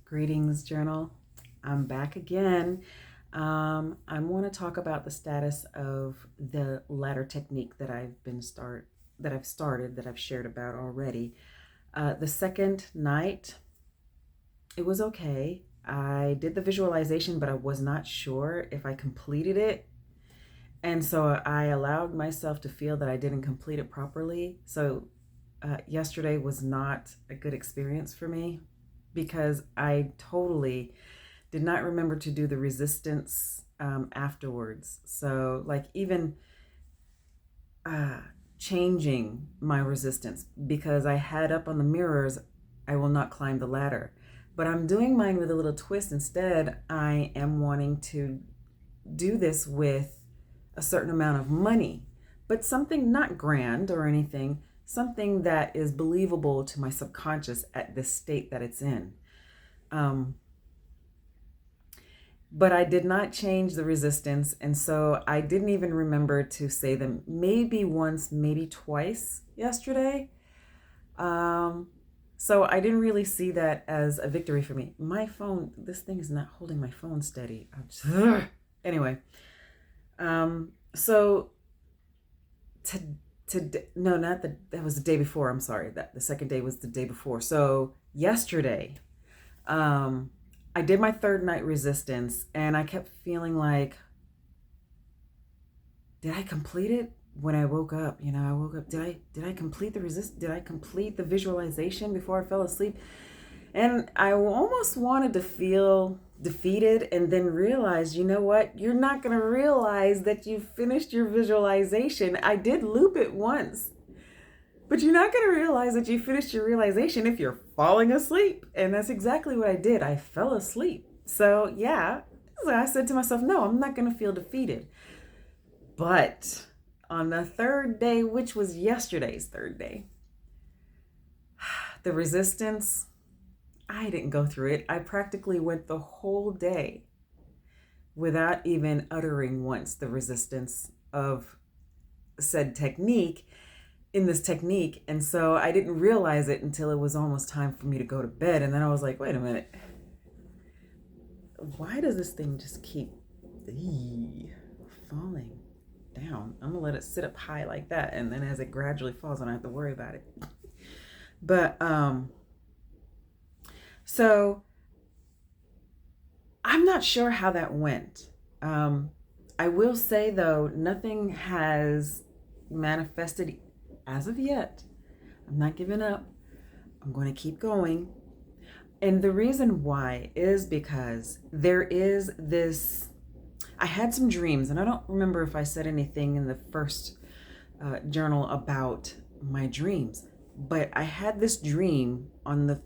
Greetings, journal. I'm back again. I want to talk about the status of the ladder technique that I've started that I've shared about already. The second night, it was okay. I did the visualization, but I was not sure if I completed it. And so I allowed myself to feel that I didn't complete it properly. So yesterday was not a good experience for me because I totally did not remember to do the resistance afterwards. So, like, even uh, changing my resistance because I had up on the mirrors, I will not climb the ladder. But I'm doing mine with a little twist. Instead, I am wanting to do this with a certain amount of money, but something not grand or anything, something that is believable to my subconscious at this state that it's in. Um, but I did not change the resistance. And so I didn't even remember to say them maybe once, maybe twice yesterday. So I didn't really see that as a victory for me. My phone, this thing is not holding my phone steady. Anyway, so no, not that was the day before. I'm sorry, that the second day was the day before. So yesterday, I did my third night resistance, and I kept feeling like, did I complete it? When I woke up, I woke up. Did I complete the Did I complete the visualization before I fell asleep? And I almost wanted to feel defeated and then realize, you know what? You're not going to realize that you finished your visualization. I did loop it once, but you're not going to realize that you finished your realization if you're falling asleep. And that's exactly what I did. I fell asleep. So, yeah, so I said to myself, no, I'm not going to feel defeated. But on the third day, which was yesterday's third day, the resistance, I didn't go through it. I practically went the whole day without even uttering once the resistance of said technique in this technique. And so I didn't realize it until it was almost time for me to go to bed. And then I was like, wait a minute. Why does this thing just keep falling down? I'm gonna let it sit up high like that, and then as it gradually falls, I don't have to worry about it. But so I'm not sure how that went. I will say though, nothing has manifested as of yet. I'm not giving up. I'm going to keep going. And the reason why is because there is this, I had some dreams, and I don't remember if I said anything in the first journal about my dreams, but I had this dream on the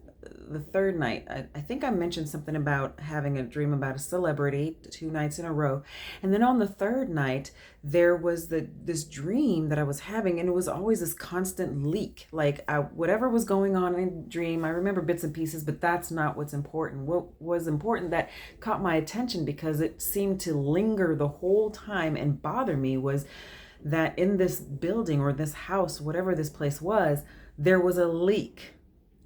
third night. I think I mentioned something about having a dream about a celebrity 2 nights in a row. And then on the third night, there was this dream that I was having, and it was always this constant leak. Like whatever was going on in the dream, I remember bits and pieces, but that's not what's important. What was important that caught my attention because it seemed to linger the whole time and bother me was that in this building or this house, whatever this place was, there was a leak.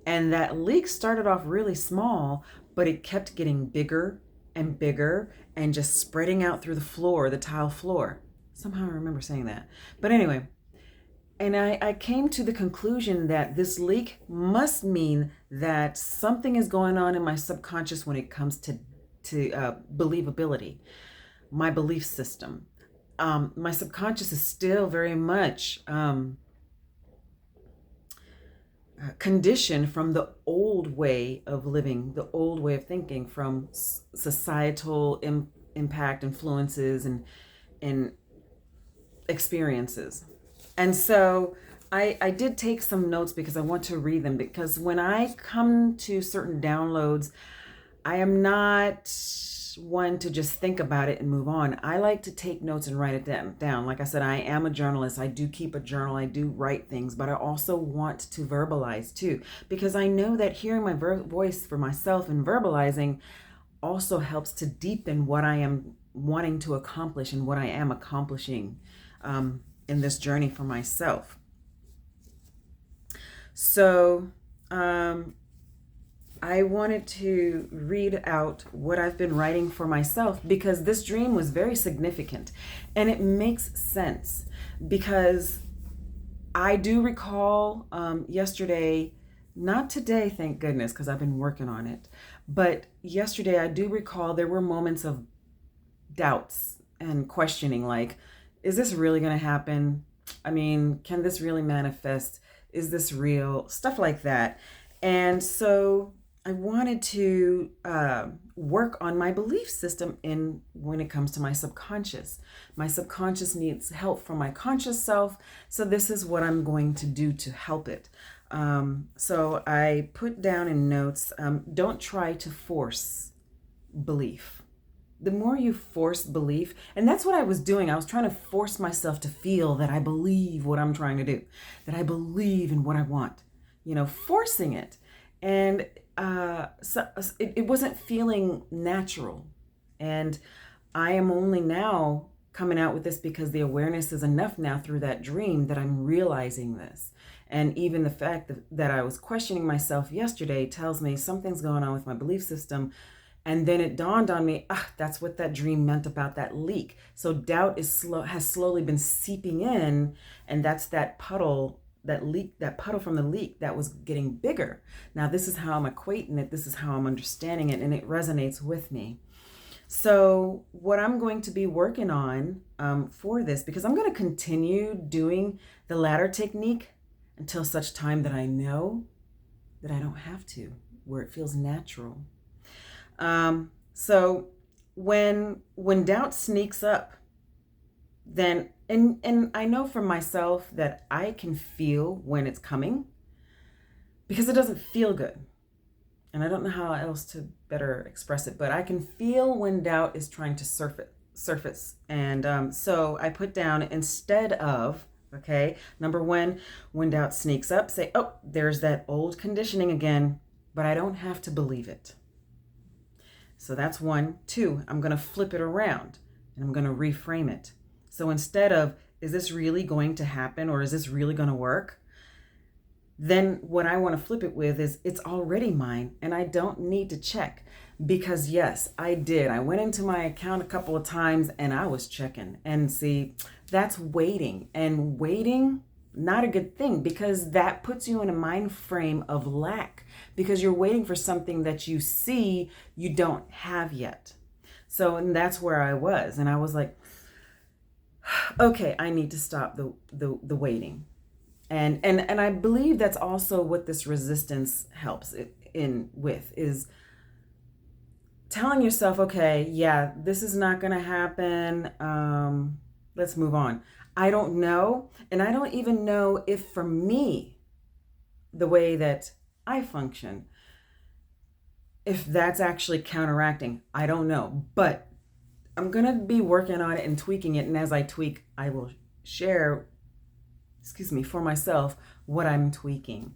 And that leak started off really small, but it kept getting bigger and bigger and just spreading out through the floor, the tile floor. Somehow I remember saying that. But anyway, and I came to the conclusion that this leak must mean that something is going on in my subconscious when it comes to believability, my belief system. My subconscious is still very much conditioned from the old way of living, the old way of thinking, from societal impact, influences, and experiences. And so I did take some notes because I want to read them, because when I come to certain downloads, I am not one to just think about it and move on. I like to take notes and write it down. Like I said, I am a journalist. I do keep a journal. I do write things, but I also want to verbalize too, because I know that hearing my voice for myself and verbalizing also helps to deepen what I am wanting to accomplish and what I am accomplishing in this journey for myself. So I wanted to read out what I've been writing for myself because this dream was very significant and it makes sense because I do recall yesterday, not today, thank goodness, because I've been working on it, but yesterday I do recall there were moments of doubts and questioning like, is this really going to happen? I mean, can this really manifest? Is this real? Stuff like that. And so I wanted to work on my belief system in when it comes to my subconscious. My subconscious needs help from my conscious self. So this is what I'm going to do to help it. So I put down in notes, don't try to force belief. The more you force belief, and that's what I was doing. I was trying to force myself to feel that I believe what I'm trying to do, that I believe in what I want, forcing it. And so it wasn't feeling natural. And I am only now coming out with this because the awareness is enough now through that dream that I'm realizing this. And even the fact that I was questioning myself yesterday tells me something's going on with my belief system. And then it dawned on me, that's what that dream meant about that leak. So doubt has slowly been seeping in, and that's that puddle, that puddle from the leak that was getting bigger. Now, this is how I'm equating it. This is how I'm understanding it, and it resonates with me. So what I'm going to be working on for this, because I'm going to continue doing the ladder technique until such time that I know that I don't have to, where it feels natural. So when doubt sneaks up, then, and I know for myself that I can feel when it's coming because it doesn't feel good. And I don't know how else to better express it, but I can feel when doubt is trying to surface. And, so I put down instead of, okay, number one, when doubt sneaks up, say, oh, there's that old conditioning again, but I don't have to believe it. So that's 1. 2, I'm going to flip it around and I'm going to reframe it. So instead of, is this really going to happen or is this really going to work? Then what I want to flip it with is it's already mine and I don't need to check because yes, I did. I went into my account a couple of times and I was checking and see, that's waiting, and waiting, not a good thing because that puts you in a mind frame of lack because you're waiting for something that you see you don't have yet. So, and that's where I was. And I was like, okay, I need to stop the waiting. And I believe that's also what this resistance helps in with is telling yourself, okay, yeah, this is not going to happen. Let's move on. I don't know. And I don't even know if for me, the way that I function, if that's actually counteracting. I don't know. But I'm going to be working on it and tweaking it. And as I tweak, I will share, for myself, what I'm tweaking.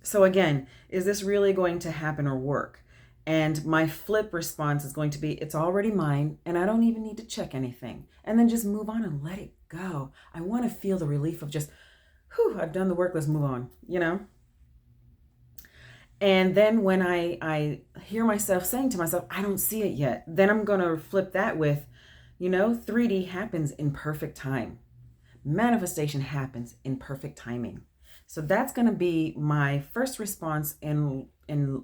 So again, is this really going to happen or work? And my flip response is going to be, it's already mine and I don't even need to check anything. And then just move on and let it go. I want to feel the relief of just, I've done the work, let's move on, And then when I hear myself saying to myself, I don't see it yet, then I'm going to flip that with, 3D happens in perfect time. Manifestation happens in perfect timing. So that's going to be my first response in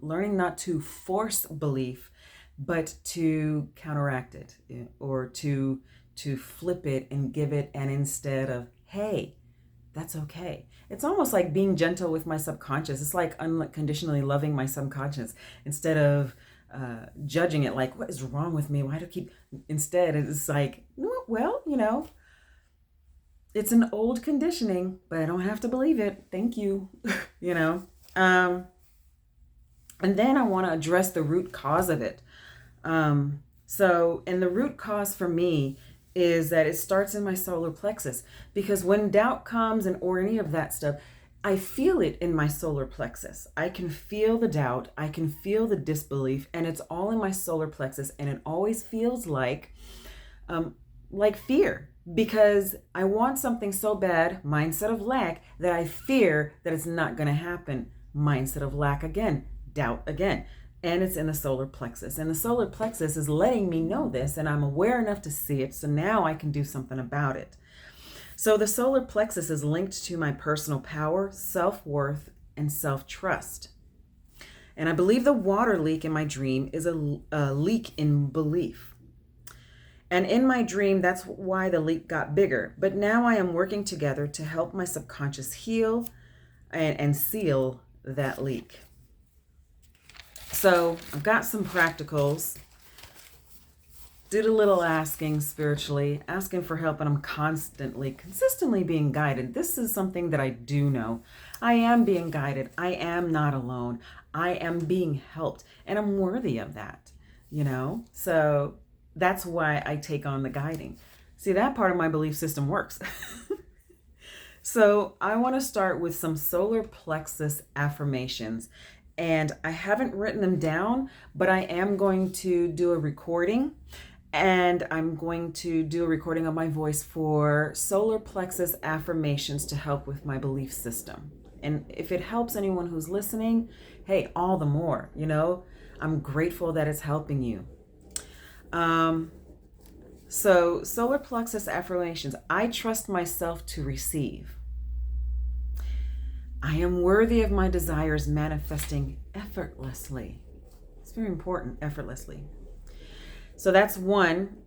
learning not to force belief, but to counteract it or to flip it and give it an instead of, hey, that's okay. It's almost like being gentle with my subconscious. It's like unconditionally loving my subconscious instead of judging it like, what is wrong with me? Why do I keep, instead it's like, well, it's an old conditioning, but I don't have to believe it. Thank you. And then I want to address the root cause of it. And the root cause for me is that it starts in my solar plexus, because when doubt comes or any of that stuff, I feel it in my solar plexus. I can feel the doubt. I can feel the disbelief, and it's all in my solar plexus. And it always feels like fear, because I want something so bad, mindset of lack, that I fear that it's not going to happen. mindset of lack again, doubt again. And it's in the solar plexus. And the solar plexus is letting me know this, and I'm aware enough to see it. So now I can do something about it. So the solar plexus is linked to my personal power, self-worth, and self-trust. And I believe the water leak in my dream is a leak in belief. And in my dream, that's why the leak got bigger. But now I am working together to help my subconscious heal and seal that leak. So I've got some practicals. Did a little asking spiritually, asking for help, and I'm consistently being guided. This is something that I do know. I am being guided. I am not alone. I am being helped, and I'm worthy of that, So that's why I take on the guiding. See, that part of my belief system works. So I want to start with some solar plexus affirmations. And I haven't written them down, but I am going to do a recording, and I'm going to do a recording of my voice for solar plexus affirmations to help with my belief system. And if it helps anyone who's listening, hey, all the more, I'm grateful that it's helping you. So solar plexus affirmations. I trust myself to receive. I am worthy of my desires manifesting effortlessly. It's very important, effortlessly. So that's one,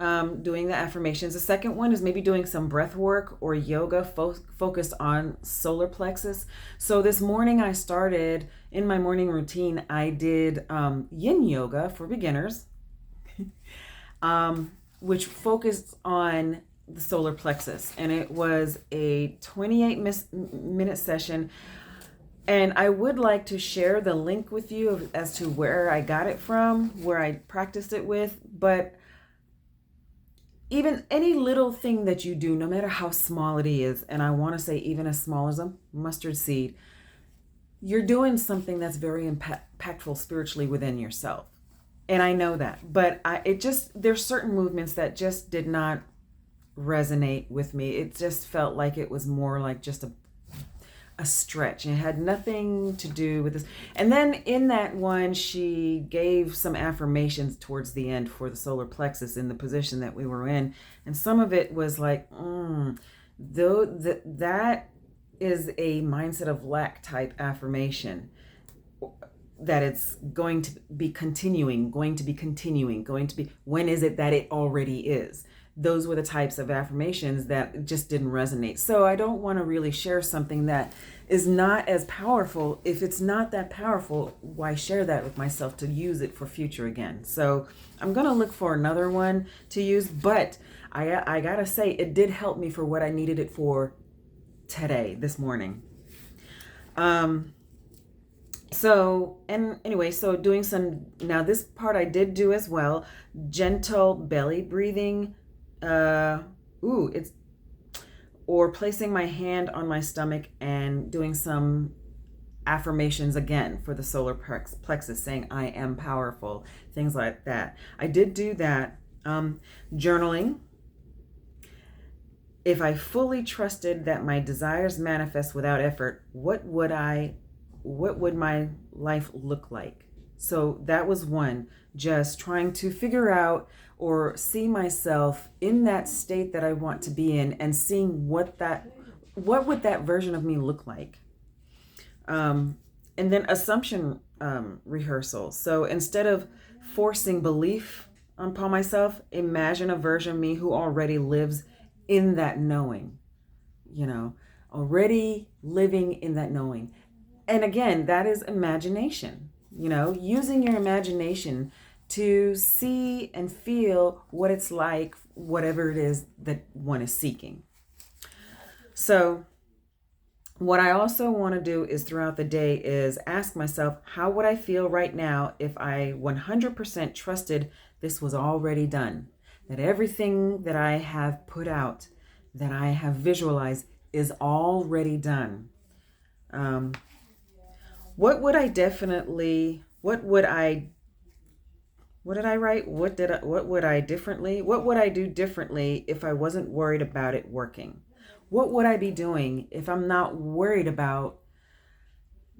doing the affirmations. The second one is maybe doing some breath work or yoga focused on solar plexus. So this morning I started, in my morning routine, I did yin yoga for beginners, which focused on the solar plexus. And it was a 28-minute session. And I would like to share the link with you as to where I got it from, where I practiced it with. But even any little thing that you do, no matter how small it is, and I want to say even as small as a mustard seed, you're doing something that's very impactful spiritually within yourself. And I know that. But there's certain movements that just did not resonate with me. It just felt like it was more like just a stretch, and it had nothing to do with this. And then in that one, she gave some affirmations towards the end for the solar plexus in the position that we were in, and some of it was like, that is a mindset of lack type affirmation, that it's going to be continuing, when is it that it already is? Those were the types of affirmations that just didn't resonate. So I don't want to really share something that is not as powerful. If it's not that powerful, why share that with myself to use it for future again? So I'm going to look for another one to use, but I got to say it did help me for what I needed it for today, this morning. So doing some, now this part I did do as well, gentle belly breathing, or placing my hand on my stomach and doing some affirmations again for the solar plexus, saying I am powerful, things like that. I did do that. Journaling. If I fully trusted that my desires manifest without effort, what would my life look like? So that was one, just trying to figure out or see myself in that state that I want to be in, and seeing what would that version of me look like. And then assumption rehearsal. So instead of forcing belief upon myself, imagine a version of me who already lives in that knowing, already living in that knowing. And again, that is imagination, using your imagination to see and feel what it's like, whatever it is that one is seeking. So what I also want to do is throughout the day is ask myself, how would I feel right now if I 100% trusted this was already done, that everything that I have put out, that I have visualized is already done? What would I do differently if I wasn't worried about it working? What would I be doing if I'm not worried about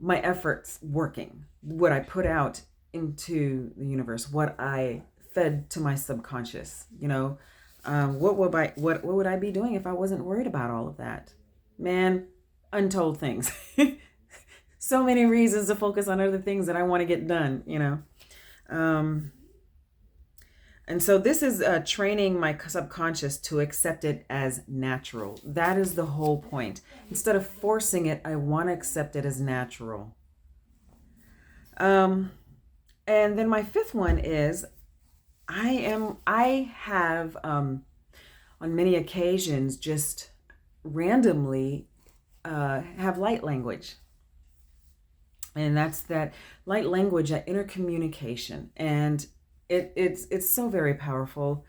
my efforts working, what I put out into the universe, what I fed to my subconscious, what would I be doing if I wasn't worried about all of that? Man, untold things. So many reasons to focus on other things that I want to get done. And so this is training my subconscious to accept it as natural. That is the whole point. Instead of forcing it, I want to accept it as natural. And then my fifth one is I have on many occasions just randomly have light language. And that's that light language, that inner communication. And it's so very powerful.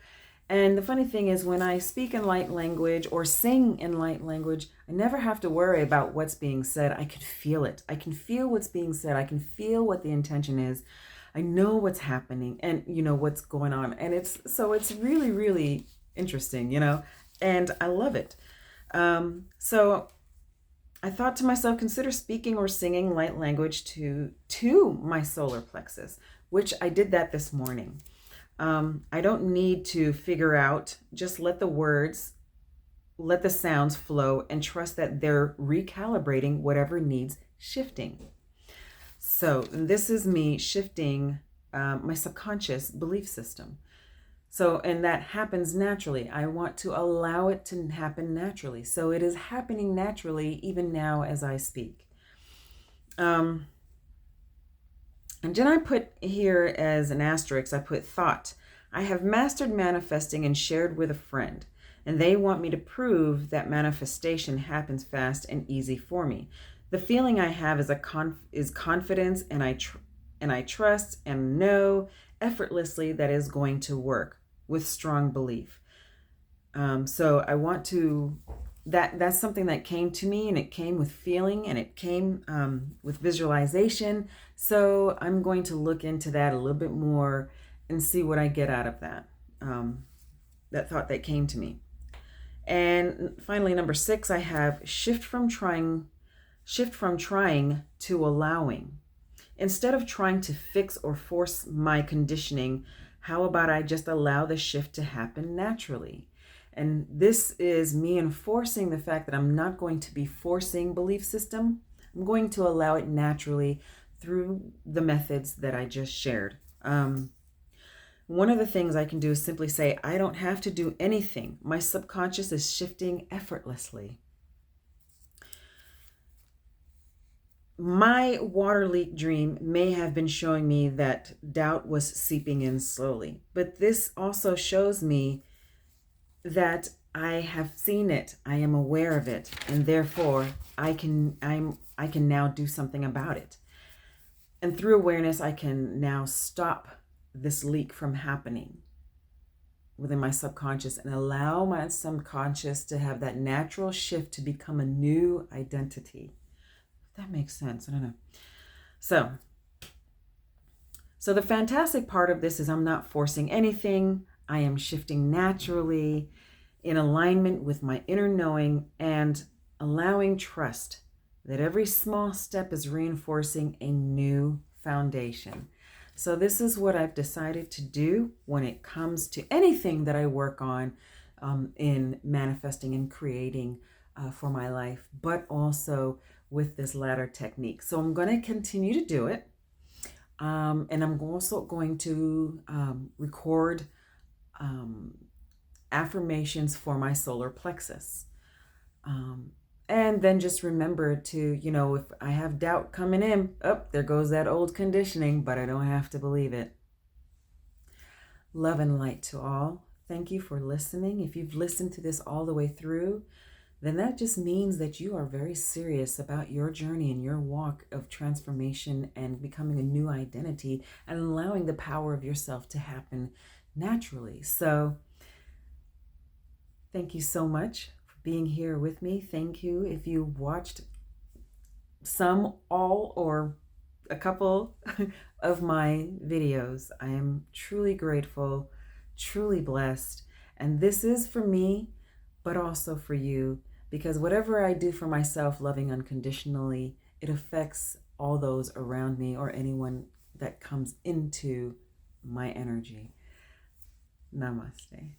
And the funny thing is, when I speak in light language or sing in light language, I never have to worry about what's being said. I can feel it. I can feel what's being said. I can feel what the intention is. I know what's happening and what's going on. And it's really, really interesting, and I love it. So I thought to myself, consider speaking or singing light language to my solar plexus, which I did that this morning. I don't need to figure out, just let the sounds flow and trust that they're recalibrating whatever needs shifting. So this is me shifting my subconscious belief system. So, and that happens naturally. I want to allow it to happen naturally. So it is happening naturally even now as I speak. And then I put here as an asterisk, I put thought. I have mastered manifesting and shared with a friend, and they want me to prove that manifestation happens fast and easy for me. The feeling I have is confidence, and I trust and know effortlessly that is going to work with strong belief. So I want to, that's something that came to me, and it came with feeling, and it came with visualization. So I'm going to look into that a little bit more and see what I get out of that, that thought that came to me. And finally, number 6, I have shift from trying to allowing. Instead of trying to fix or force my conditioning, how about I just allow the shift to happen naturally? And this is me enforcing the fact that I'm not going to be forcing belief system. I'm going to allow it naturally through the methods that I just shared. One of the things I can do is simply say, I don't have to do anything. My subconscious is shifting effortlessly. My water leak dream may have been showing me that doubt was seeping in slowly, but this also shows me that I have seen it, I am aware of it, and therefore I can now do something about it. And through awareness, I can now stop this leak from happening within my subconscious and allow my subconscious to have that natural shift to become a new identity. That makes sense. I don't know. So the fantastic part of this is I'm not forcing anything. I am shifting naturally in alignment with my inner knowing and allowing trust that every small step is reinforcing a new foundation. So this is what I've decided to do when it comes to anything that I work on in manifesting and creating for my life, but also with this ladder technique. So I'm going to continue to do it. And I'm also going to record affirmations for my solar plexus. And then just remember to, if I have doubt coming in, there goes that old conditioning, but I don't have to believe it. Love and light to all. Thank you for listening. If you've listened to this all the way through, then that just means that you are very serious about your journey and your walk of transformation and becoming a new identity and allowing the power of yourself to happen naturally. So thank you so much for being here with me. Thank you if you watched some, all, or a couple of my videos. I am truly grateful, truly blessed. And this is for me, but also for you, because whatever I do for myself, loving unconditionally, it affects all those around me or anyone that comes into my energy. Namaste.